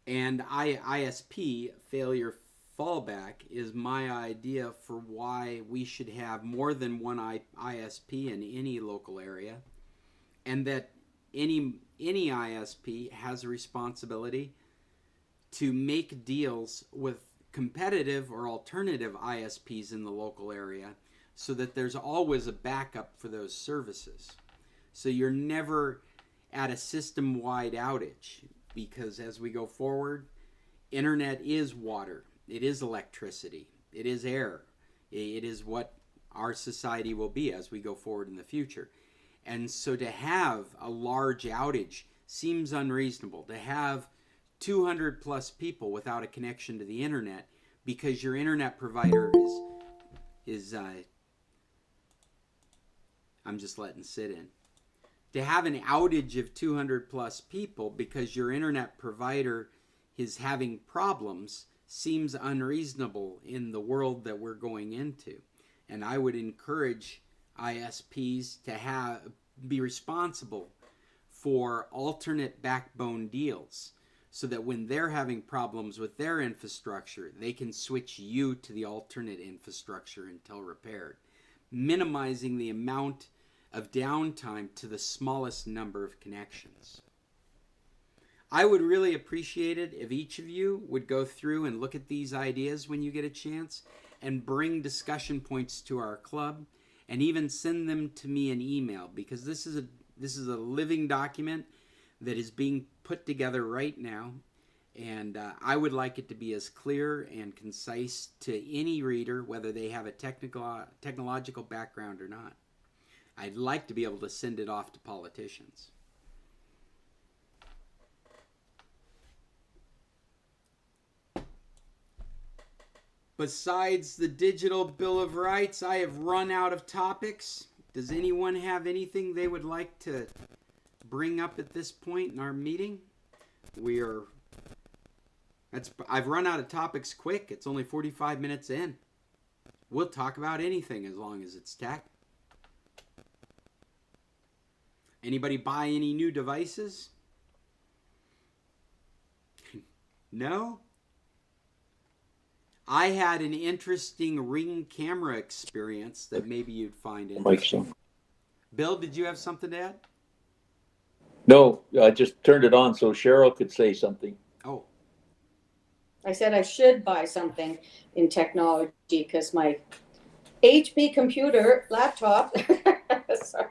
And ISP, failure fallback, is my idea for why we should have more than one ISP in any local area, and that any ISP has a responsibility to make deals with competitive or alternative ISPs in the local area so that there's always a backup for those services. So you're never at a system-wide outage, because as we go forward, internet is water, it is electricity, it is air, it is what our society will be as we go forward in the future. And so to have a large outage seems unreasonable. To have 200 plus people without a connection to the internet because your internet provider is I'm just letting sit in. To have an outage of 200 plus people because your internet provider is having problems seems unreasonable in the world that we're going into. And I would encourage ISPs to be responsible for alternate backbone deals so that when they're having problems with their infrastructure, they can switch you to the alternate infrastructure until repaired, minimizing the amount of downtime to the smallest number of connections. I would really appreciate it if each of you would go through and look at these ideas when you get a chance and bring discussion points to our club, and even send them to me in email, because this is a living document that is being put together right now, and I would like it to be as clear and concise to any reader, whether they have a technological background or not. I'd like to be able to send it off to politicians. Besides the digital Bill of Rights, I have run out of topics. Does anyone have anything they would like to bring up at this point in our meeting? I've run out of topics quick. It's only 45 minutes in. We'll talk about anything as long as it's tech. Anybody buy any new devices? No? I had an interesting Ring camera experience that maybe you'd find interesting. Bill, did you have something to add? No, I just turned it on so Cheryl could say something. Oh. I said I should buy something in technology because my HP computer laptop, sorry,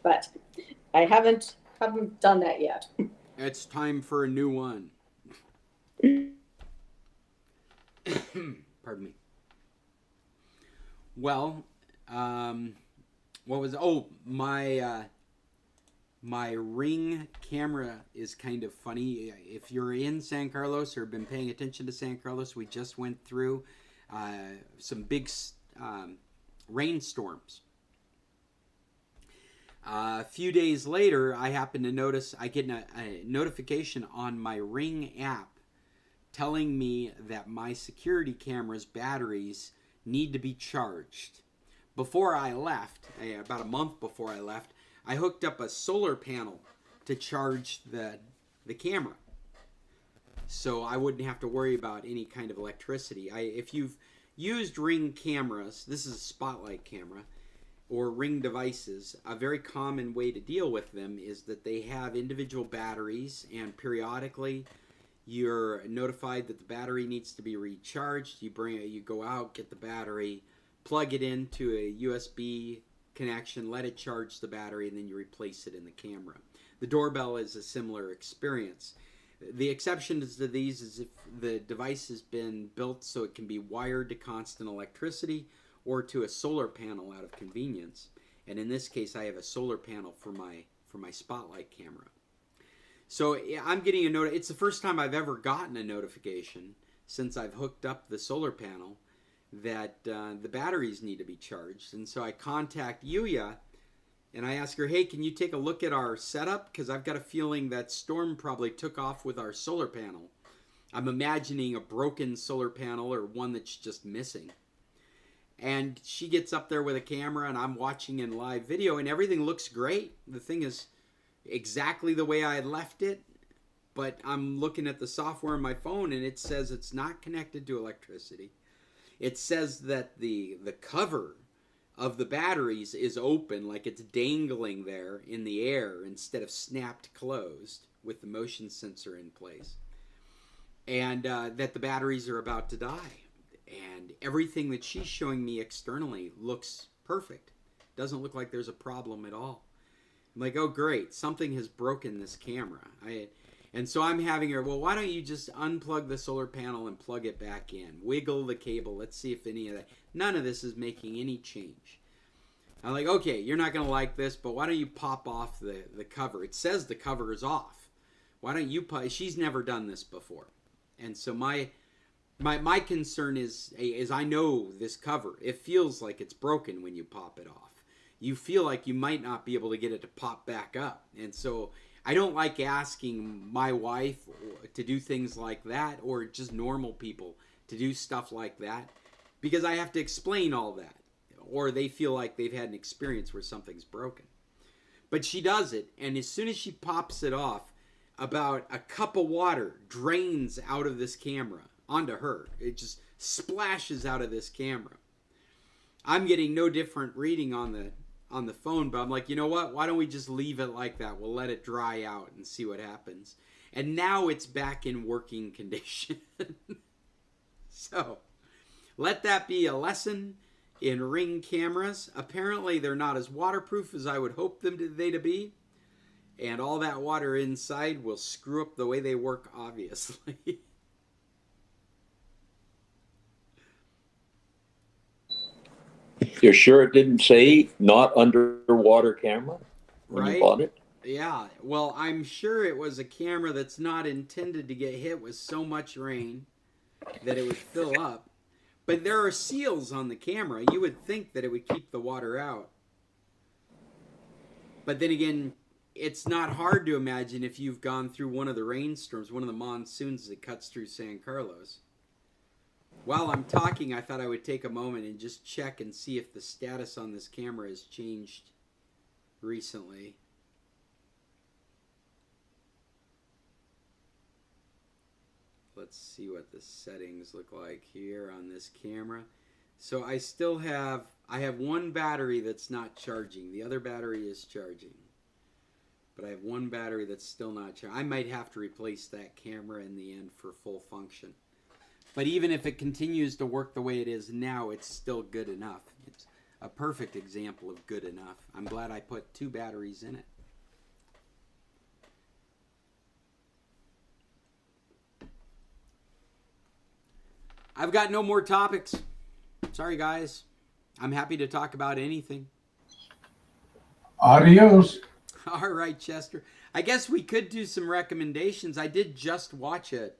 but I haven't done that yet. It's time for a new one. Pardon me. Well, my Ring camera is kind of funny. If you're in San Carlos or been paying attention to San Carlos, we just went through some big rainstorms. A few days later, I happen to notice I get a notification on my Ring app telling me that my security camera's batteries need to be charged. Before I left, about a month before I left, I hooked up a solar panel to charge the camera, so I wouldn't have to worry about any kind of electricity. If you've used Ring cameras, this is a spotlight camera, or Ring devices, a very common way to deal with them is that they have individual batteries, and periodically you're notified that the battery needs to be recharged. You go out, get the battery, plug it into a USB connection, let it charge the battery, and then you replace it in the camera. The doorbell is a similar experience. The exception to these is if the device has been built so it can be wired to constant electricity or to a solar panel out of convenience. And in this case, I have a solar panel for my spotlight camera. So I'm getting a note. It's the first time I've ever gotten a notification since I've hooked up the solar panel that the batteries need to be charged. And so I contact Yuya and I ask her, hey, can you take a look at our setup? Because I've got a feeling that storm probably took off with our solar panel. I'm imagining a broken solar panel or one that's just missing. And she gets up there with a camera and I'm watching in live video and everything looks great. The thing is exactly the way I had left it, but I'm looking at the software on my phone and it says it's not connected to electricity. It says that the cover of the batteries is open, like it's dangling there in the air instead of snapped closed with the motion sensor in place. And that the batteries are about to die. And everything that she's showing me externally looks perfect. Doesn't look like there's a problem at all. I'm like, oh great, something has broken this camera. And so I'm having her, well, why don't you just unplug the solar panel and plug it back in? Wiggle the cable, let's see if any of that. None of this is making any change. I'm like, okay, you're not going to like this, but why don't you pop off the cover? It says the cover is off. Why don't you she's never done this before. And so my concern is I know this cover. It feels like it's broken when you pop it off. You feel like you might not be able to get it to pop back up. And so I don't like asking my wife to do things like that or just normal people to do stuff like that because I have to explain all that or they feel like they've had an experience where something's broken. But she does it, and as soon as she pops it off, about a cup of water drains out of this camera onto her. It just splashes out of this camera. I'm getting no different reading on the phone, but I'm like, you know what? Why don't we just leave it like that? We'll let it dry out and see what happens. And now it's back in working condition. So, let that be a lesson in Ring cameras. Apparently, they're not as waterproof as I would hope them to be. And all that water inside will screw up the way they work, obviously. You're sure it didn't say not underwater camera when Right? you bought it? Yeah, well, I'm sure it was a camera that's not intended to get hit with so much rain that it would fill up. But there are seals on the camera. You would think that it would keep the water out. But then again, it's not hard to imagine if you've gone through one of the rainstorms, one of the monsoons that cuts through San Carlos. While I'm talking, I thought I would take a moment and just check and see if the status on this camera has changed recently. Let's see what the settings look like here on this camera. So I have one battery that's not charging. The other battery is charging. But I have one battery that's still not charging. I might have to replace that camera in the end for full function. But even if it continues to work the way it is now, it's still good enough. It's a perfect example of good enough. I'm glad I put 2 batteries in it. I've got no more topics. Sorry, guys. I'm happy to talk about anything. Adios. All right, Chester. I guess we could do some recommendations. I did just watch a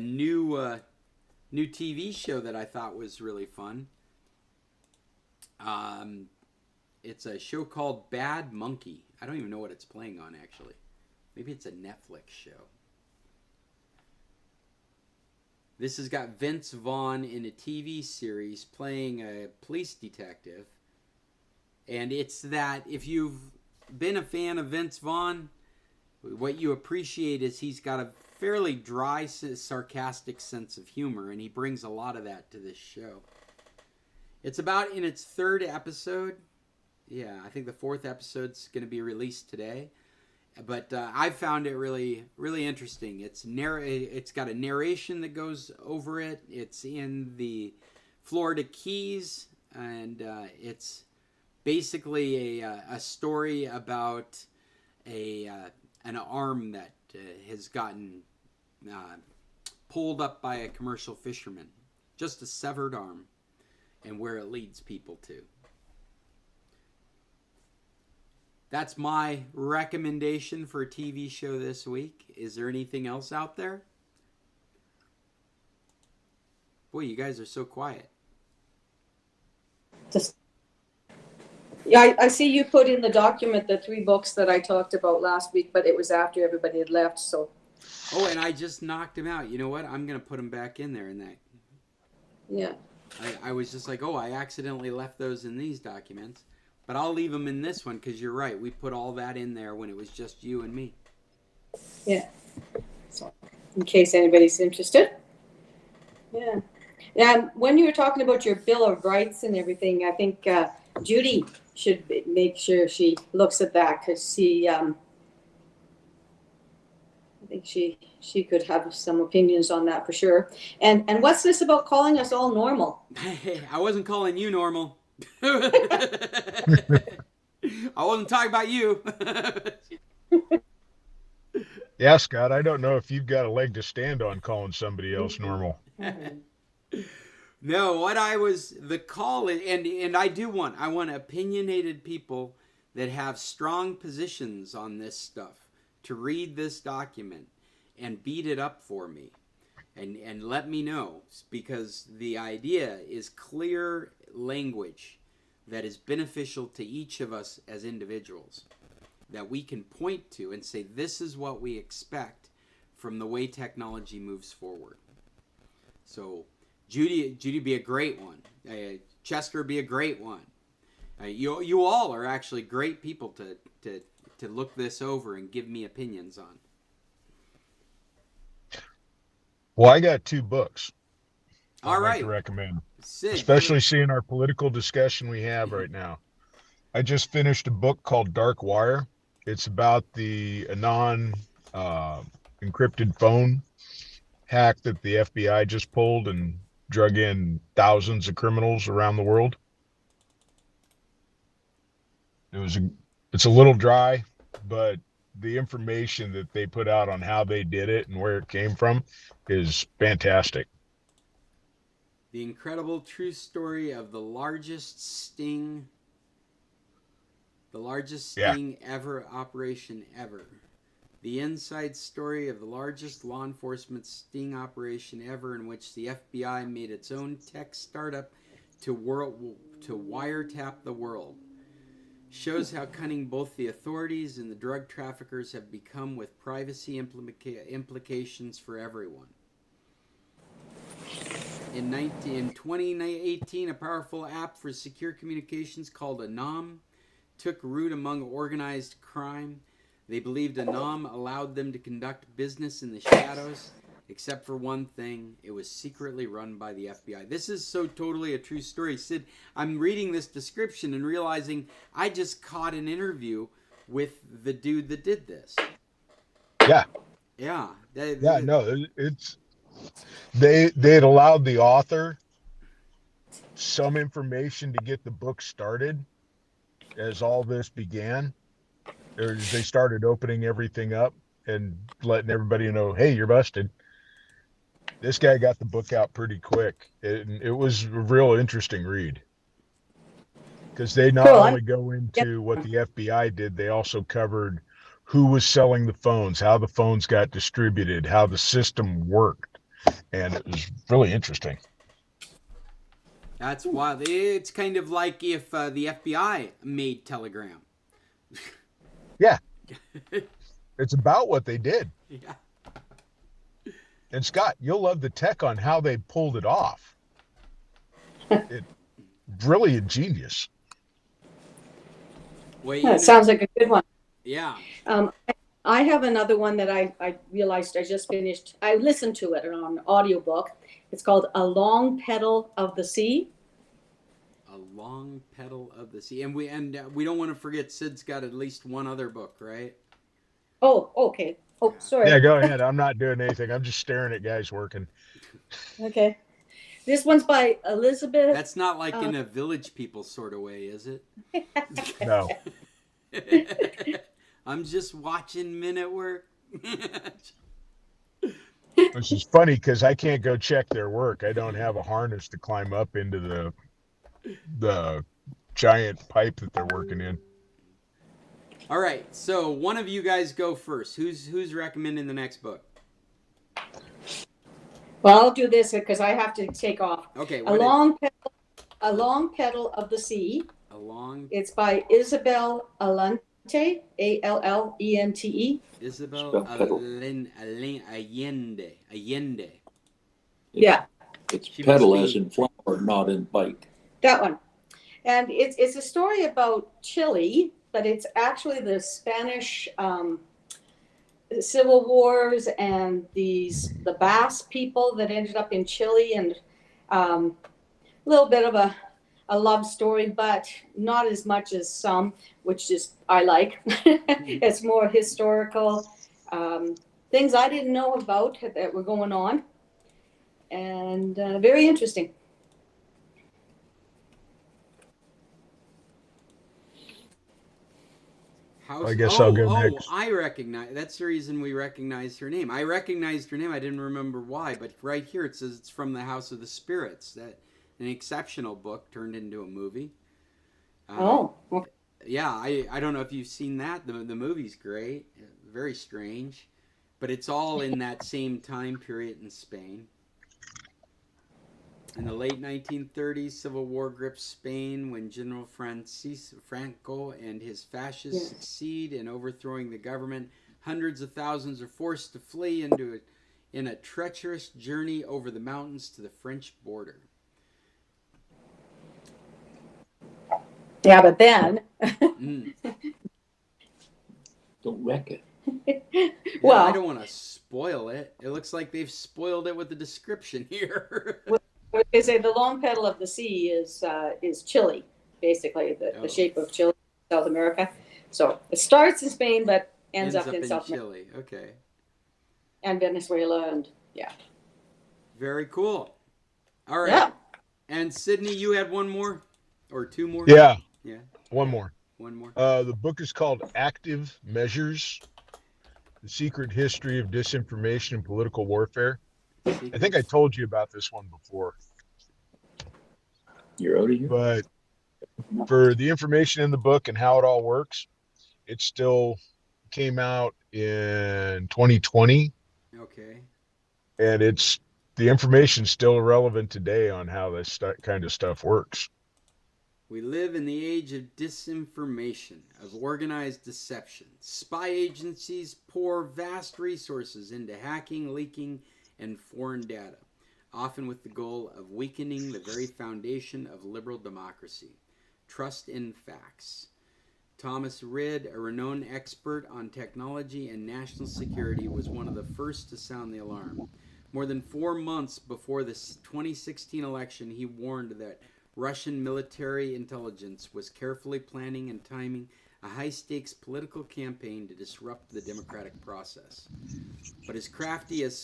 new TV show that I thought was really fun. It's a show called Bad Monkey. I don't even know what it's playing on, actually. Maybe it's a Netflix show. This has got Vince Vaughn in a TV series playing a police detective. And it's that if you've been a fan of Vince Vaughn, what you appreciate is he's got a fairly dry, sarcastic sense of humor, and he brings a lot of that to this show. It's about in its 3rd episode. Yeah, I think the 4th episode's going to be released today. But I found it really, really interesting. It's got a narration that goes over it. It's in the Florida Keys, and it's basically a story about an arm that has gotten pulled up by a commercial fisherman. Just a severed arm, and where it leads people to. That's my recommendation for a TV show this week. Is there anything else out there? Boy, you guys are so quiet. Yeah, I see you put in the document the 3 books that I talked about last week, but it was after everybody had left, so Oh, and I just knocked him out. You know what? I'm going to put him back in there in that. Yeah. I was just like, oh, I accidentally left those in these documents. But I'll leave them in this one because you're right. We put all that in there when it was just you and me. Yeah. So, in case anybody's interested. Yeah. When you were talking about your Bill of Rights and everything, I think Judy should make sure she looks at that because I think she could have some opinions on that for sure. And what's this about calling us all normal? Hey, I wasn't calling you normal. I wasn't talking about you. Yeah, Scott, I don't know if you've got a leg to stand on calling somebody else normal. No, what I was the call and I want opinionated people that have strong positions on this stuff to read this document and beat it up for me and let me know, because the idea is clear language that is beneficial to each of us as individuals, that we can point to and say this is what we expect from the way technology moves forward. So Judy be a great one. Chester be a great one. You all are actually great people to look this over and give me opinions on. Well, I got 2 books All I'd like right, to recommend, Sid, especially seeing our political discussion we have right now. I just finished a book called Dark Wire. It's about the Anon encrypted phone hack that the FBI just pulled and drug in thousands of criminals around the world. It's a little dry, but the information that they put out on how they did it and where it came from is fantastic. The incredible true story of the largest sting ever operation ever. The inside story of the largest law enforcement sting operation ever, in which the FBI made its own tech startup to wiretap the world. Shows how cunning both the authorities and the drug traffickers have become, with privacy implications for everyone. In 2018, a powerful app for secure communications called Anom took root among organized crime. They believed Anom allowed them to conduct business in the shadows, except for one thing: it was secretly run by the FBI. This is so totally a true story. Sid, I'm reading this description and realizing I just caught an interview with the dude that did this. Yeah. Yeah. No, it's they had allowed the author some information to get the book started as all this began. They started opening everything up and letting everybody know, hey, you're busted. This guy got the book out pretty quick. It was a real interesting read, because they not only go into what the FBI did, they also covered who was selling the phones, how the phones got distributed, how the system worked. And it was really interesting. That's wild. It's kind of like if the FBI made Telegram. Yeah. It's about what they did. Yeah. And Scott, you'll love the tech on how they pulled it off. It really ingenious. Well, sounds like a good one. Yeah. I have another one that I realized I just finished. I listened to it on audiobook. It's called A Long Pedal of the Sea. A Long Pedal of the Sea. And we don't want to forget Sid's got at least one other book, right? Oh, okay. Oh, sorry. Yeah, go ahead. I'm not doing anything. I'm just staring at guys working. Okay. This one's by Elizabeth. That's not like in a Village People sort of way, is it? No. I'm just watching men at work. Which is funny because I can't go check their work. I don't have a harness to climb up into the giant pipe that they're working in. All right, so one of you guys go first. Who's recommending the next book? Well, I'll do this because I have to take off. Okay. A Long Pedal of the Sea. A Long. It's by Isabel Allente. Isabel Spell pedal. Allende. Yeah, It's She must pedal be- as in flower, not in bike. that one. And it's a story about Chile, but it's actually the Spanish civil wars and the Basque people that ended up in Chile, and a little bit of a love story, but not as much as some, which is I like. It's more historical things I didn't know about that were going on, and very interesting. I guess I'll go next. I recognize. That's the reason we recognized her name. I recognized her name. I didn't remember why, but right here it says it's from the House of the Spirits. That an exceptional book turned into a movie. Okay. Yeah, I don't know if you've seen that. The movie's great. Very strange, but it's all in that same time period in Spain. In the late 1930s, civil war grips Spain when General Franco and his fascists succeed in overthrowing the government. Hundreds of thousands are forced to flee in a treacherous journey over the mountains to the French border. Yeah, but then. Don't wreck it. Well, I don't want to spoil it. It looks like they've spoiled it with the description here. they say the long pedal of the sea is Chile, basically the shape of Chile, South America. So it starts in Spain, but ends up in South Chile. America. Okay. And Venezuela, and yeah. Very cool. All right. Yeah. And Sydney, you had one more or two more? Yeah. Yeah. One more. The book is called Active Measures: The Secret History of Disinformation and Political Warfare. I think I told you about this one before. You're out of here. But for the information in the book and how it all works, it still came out in 2020. Okay. And the information's still relevant today on how this kind of stuff works. We live in the age of disinformation, of organized deception. Spy agencies pour vast resources into hacking, leaking, and foreign data, often with the goal of weakening the very foundation of liberal democracy. Trust in facts. Thomas Rid, a renowned expert on technology and national security, was one of the first to sound the alarm. More than 4 months before the 2016 election, he warned that Russian military intelligence was carefully planning and timing a high-stakes political campaign to disrupt the democratic process. But as crafty as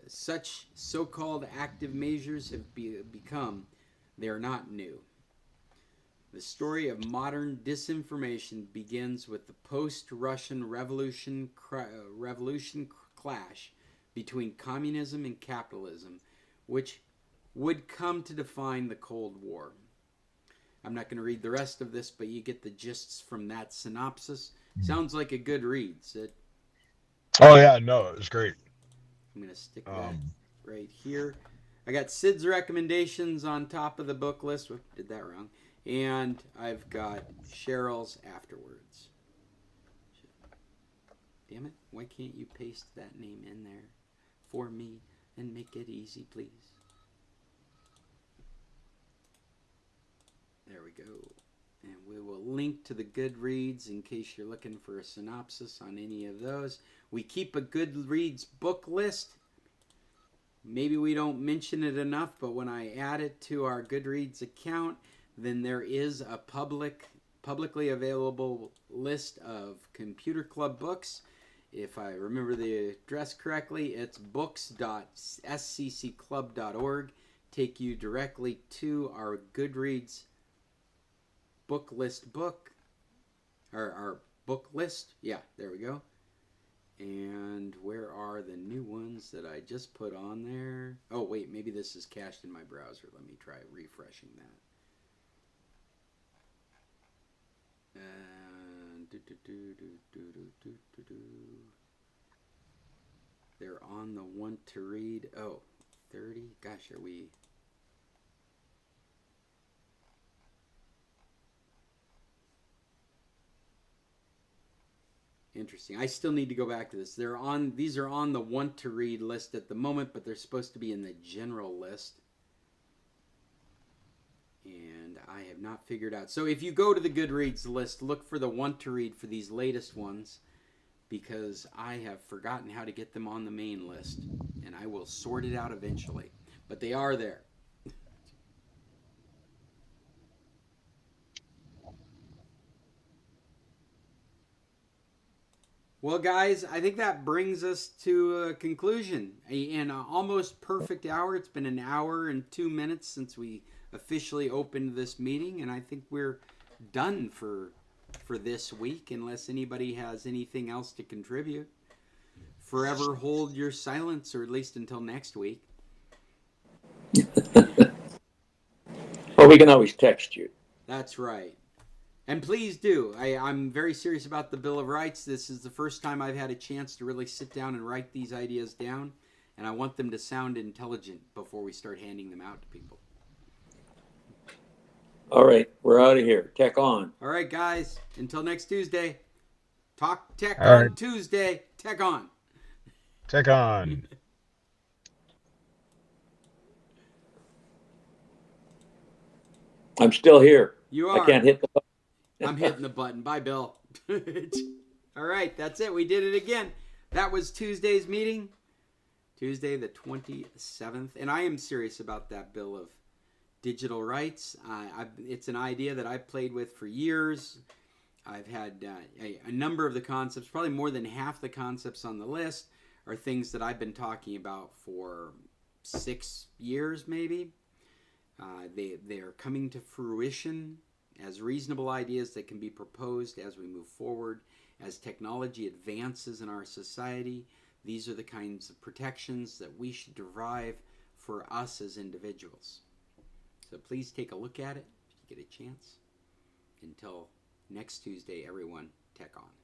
such so-called active measures have become, they are not new. The story of modern disinformation begins with the post-Russian revolution clash between communism and capitalism, which would come to define the Cold War. I'm not going to read the rest of this, but you get the gists from that synopsis. Sounds like a good read, Sid. Oh, yeah, no, it was great. I'm going to stick that right here. I got Sid's recommendations on top of the book list. Whoop, did that wrong. And I've got Cheryl's afterwards. Damn it, why can't you paste that name in there for me and make it easy, please? There we go. And we will link to the Goodreads in case you're looking for a synopsis on any of those. We keep a Goodreads book list. Maybe we don't mention it enough, but when I add it to our Goodreads account, then there is a publicly available list of Computer Club books. If I remember the address correctly, it's books.scclub.org. Take you directly to our Goodreads book list our book list. Yeah, there we go. And where are the new ones that I just put on there? Oh, wait, maybe this is cached in my browser. Let me try refreshing that. They're on the want to read. Oh, 30. Gosh, are we... Interesting. I still need to go back to this. These are on the want to read list at the moment, but they're supposed to be in the general list. And I have not figured out. So if you go to the Goodreads list, look for the want to read for these latest ones, because I have forgotten how to get them on the main list, and I will sort it out eventually. But they are there. Well, guys, I think that brings us to a conclusion. An almost perfect hour. It's been an hour and 2 minutes since we officially opened this meeting, and I think we're done for this week, unless anybody has anything else to contribute. Forever hold your silence, or at least until next week. Well, we can always text you. That's right. And please do. I'm very serious about the Bill of Rights. This is the first time I've had a chance to really sit down and write these ideas down, and I want them to sound intelligent before we start handing them out to people. All right, we're out of here. Tech on. All right, guys. Until next Tuesday. Talk Tech All on right. Tuesday. Tech on. Tech on. I'm still here. You are. I can't hit the button. I'm hitting the button. Bye, Bill. All right, that's it. We did it again. That was Tuesday's meeting. Tuesday the 27th. And I am serious about that Bill of Digital Rights. It's an idea that I've played with for years. I've had a number of the concepts, probably more than half the concepts on the list, are things that I've been talking about for 6 years maybe. They are coming to fruition as reasonable ideas that can be proposed as we move forward. As technology advances in our society, these are the kinds of protections that we should derive for us as individuals. So please take a look at it if you get a chance. Until next Tuesday, everyone, tech on.